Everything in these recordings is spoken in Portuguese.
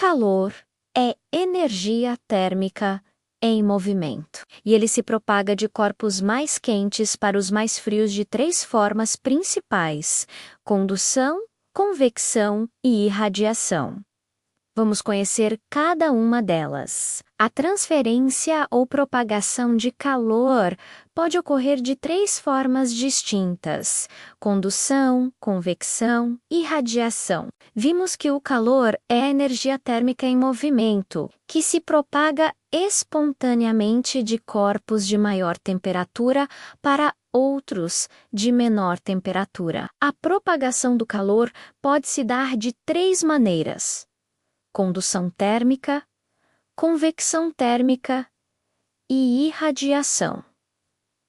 calor é energia térmica em movimento, e ele se propaga de corpos mais quentes para os mais frios de três formas principais: condução, convecção e irradiação. Vamos conhecer cada uma delas. A transferência ou propagação de calor pode ocorrer de três formas distintas: condução, convecção e radiação. Vimos que o calor é a energia térmica em movimento, que se propaga espontaneamente de corpos de maior temperatura para outros de menor temperatura. A propagação do calor pode se dar de três maneiras: condução térmica, convecção térmica e irradiação.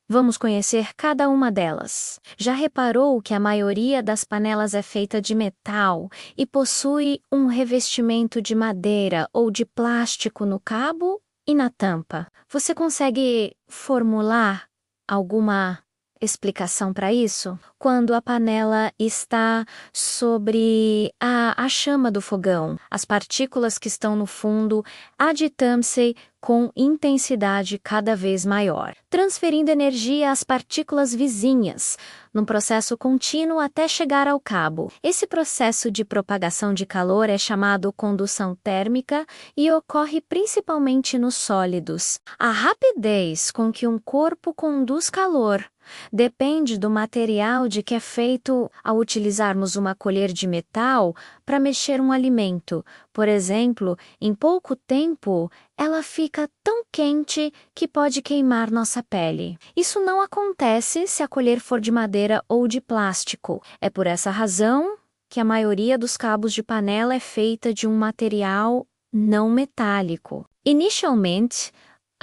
Vamos conhecer cada uma delas. Já reparou que a maioria das panelas é feita de metal e possui um revestimento de madeira ou de plástico no cabo e na tampa? Você consegue formular alguma explicação para isso? Quando a panela está sobre a chama do fogão, as partículas que estão no fundo agitam-se com intensidade cada vez maior, transferindo energia às partículas vizinhas, num processo contínuo até chegar ao cabo. Esse processo de propagação de calor é chamado condução térmica e ocorre principalmente nos sólidos. A rapidez com que um corpo conduz calor depende do material de que é feito ao utilizarmos uma colher de metal para mexer um alimento. Por exemplo, em pouco tempo, ela fica tão quente que pode queimar nossa pele. Isso não acontece se a colher for de madeira ou de plástico. É por essa razão que a maioria dos cabos de panela é feita de um material não metálico. Inicialmente,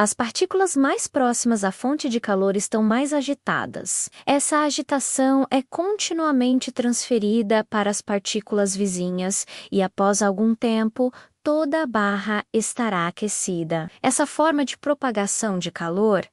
as partículas mais próximas à fonte de calor estão mais agitadas. Essa agitação é continuamente transferida para as partículas vizinhas e, após algum tempo, toda a barra estará aquecida. Essa forma de propagação de calor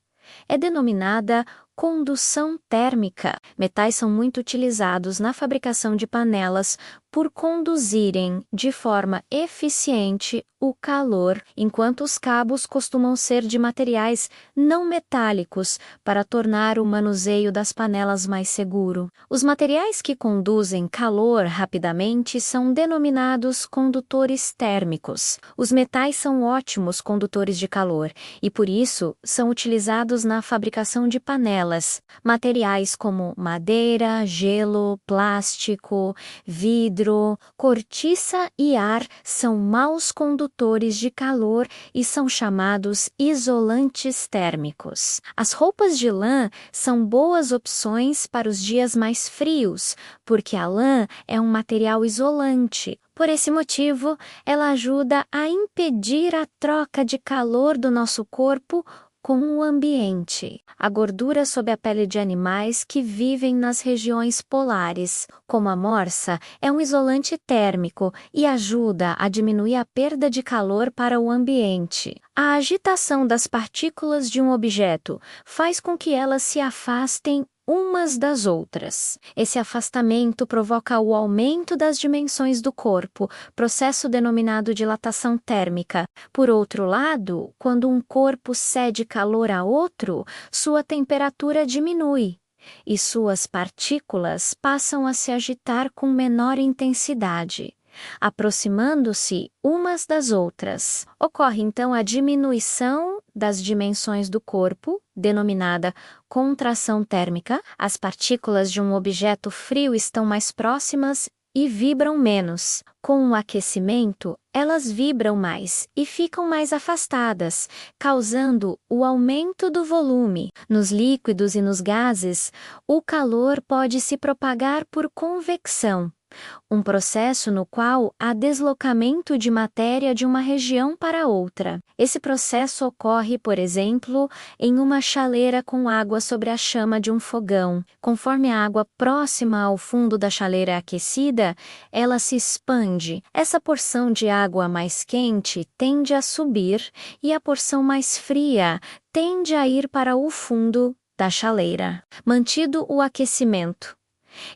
é denominada condução térmica. Metais são muito utilizados na fabricação de panelas por conduzirem de forma eficiente o calor, enquanto os cabos costumam ser de materiais não metálicos para tornar o manuseio das panelas mais seguro. Os materiais que conduzem calor rapidamente são denominados condutores térmicos. Os metais são ótimos condutores de calor e, por isso, são utilizados na fabricação de panelas. Materiais como madeira, gelo, plástico, vidro, cortiça e ar são maus condutores de calor e são chamados isolantes térmicos. As roupas de lã são boas opções para os dias mais frios, porque a lã é um material isolante. Por esse motivo, ela ajuda a impedir a troca de calor do nosso corpo com o ambiente. A gordura sob a pele de animais que vivem nas regiões polares, como a morsa, é um isolante térmico e ajuda a diminuir a perda de calor para o ambiente. A agitação das partículas de um objeto faz com que elas se afastem umas das outras. Esse afastamento provoca o aumento das dimensões do corpo, processo denominado dilatação térmica. Por outro lado, quando um corpo cede calor a outro, sua temperatura diminui e suas partículas passam a se agitar com menor intensidade, aproximando-se umas das outras. Ocorre então a diminuição das dimensões do corpo, denominada contração térmica. As partículas de um objeto frio estão mais próximas e vibram menos. Com o aquecimento, elas vibram mais e ficam mais afastadas, causando o aumento do volume. Nos líquidos e nos gases, o calor pode se propagar por convecção, um processo no qual há deslocamento de matéria de uma região para outra. Esse processo ocorre, por exemplo, em uma chaleira com água sobre a chama de um fogão. Conforme a água próxima ao fundo da chaleira é aquecida, ela se expande. Essa porção de água mais quente tende a subir e a porção mais fria tende a ir para o fundo da chaleira. Mantido o aquecimento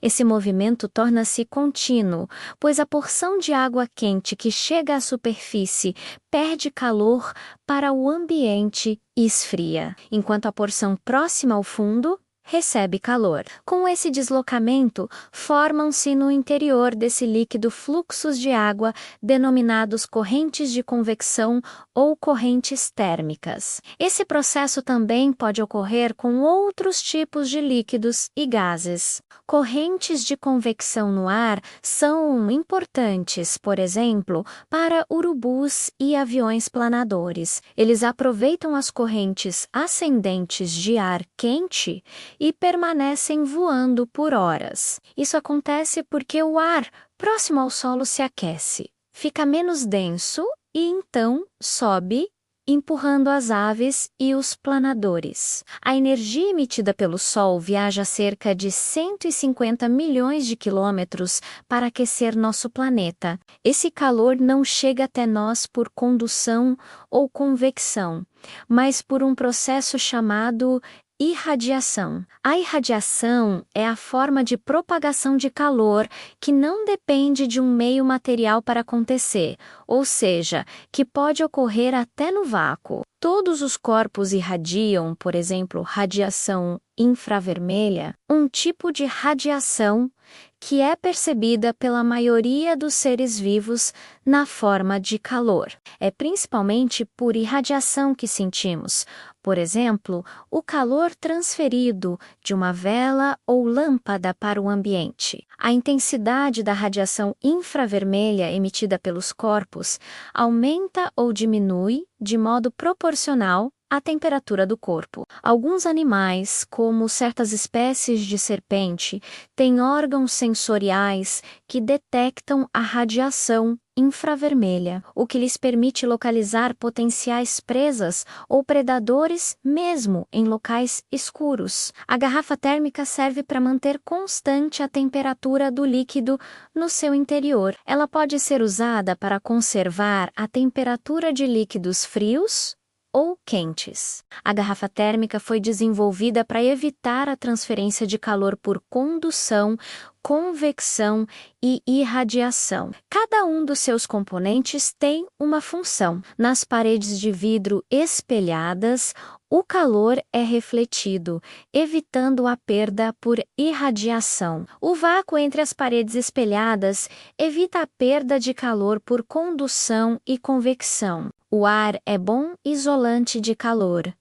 Esse movimento torna-se contínuo, pois a porção de água quente que chega à superfície perde calor para o ambiente e esfria, enquanto a porção próxima ao fundo recebe calor. Com esse deslocamento, formam-se no interior desse líquido fluxos de água denominados correntes de convecção ou correntes térmicas. Esse processo também pode ocorrer com outros tipos de líquidos e gases. Correntes de convecção no ar são importantes, por exemplo, para urubus e aviões planadores. Eles aproveitam as correntes ascendentes de ar quente e permanecem voando por horas. Isso acontece porque o ar próximo ao solo se aquece, fica menos denso e então sobe, empurrando as aves e os planadores. A energia emitida pelo Sol viaja cerca de 150 milhões de quilômetros para aquecer nosso planeta. Esse calor não chega até nós por condução ou convecção, mas por um processo chamado irradiação. A irradiação é a forma de propagação de calor que não depende de um meio material para acontecer, ou seja, que pode ocorrer até no vácuo. Todos os corpos irradiam, por exemplo, radiação infravermelha, um tipo de radiação que é percebida pela maioria dos seres vivos na forma de calor. É principalmente por irradiação que sentimos, por exemplo, o calor transferido de uma vela ou lâmpada para o ambiente. A intensidade da radiação infravermelha emitida pelos corpos aumenta ou diminui de modo proporcional à temperatura do corpo. Alguns animais, como certas espécies de serpente, têm órgãos sensoriais que detectam a radiação infravermelha, o que lhes permite localizar potenciais presas ou predadores mesmo em locais escuros. A garrafa térmica serve para manter constante a temperatura do líquido no seu interior. Ela pode ser usada para conservar a temperatura de líquidos frios ou quentes. A garrafa térmica foi desenvolvida para evitar a transferência de calor por condução, convecção e irradiação. Cada um dos seus componentes tem uma função. Nas paredes de vidro espelhadas, o calor é refletido, evitando a perda por irradiação. O vácuo entre as paredes espelhadas evita a perda de calor por condução e convecção. O ar é bom isolante de calor.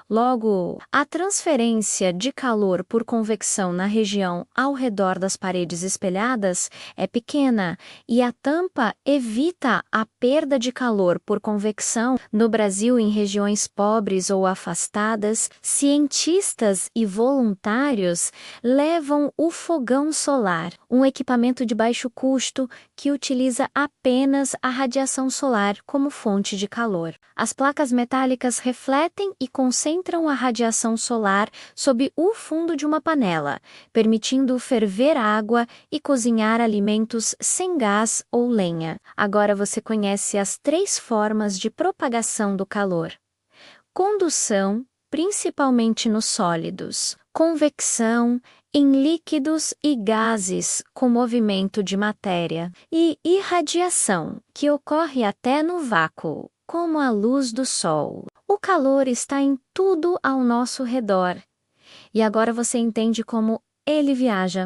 Logo, a transferência de calor por convecção na região ao redor das paredes espelhadas é pequena e a tampa evita a perda de calor por convecção. No Brasil, em regiões pobres ou afastadas, cientistas e voluntários levam o fogão solar, um equipamento de baixo custo que utiliza apenas a radiação solar como fonte de calor. As placas metálicas refletem e concentram a radiação solar sob o fundo de uma panela, permitindo ferver água e cozinhar alimentos sem gás ou lenha. Agora você conhece as 3 formas de propagação do calor: condução, principalmente nos sólidos; convecção, em líquidos e gases com movimento de matéria; e irradiação, que ocorre até no vácuo, como a luz do sol. O calor está em tudo ao nosso redor. E agora você entende como ele viaja.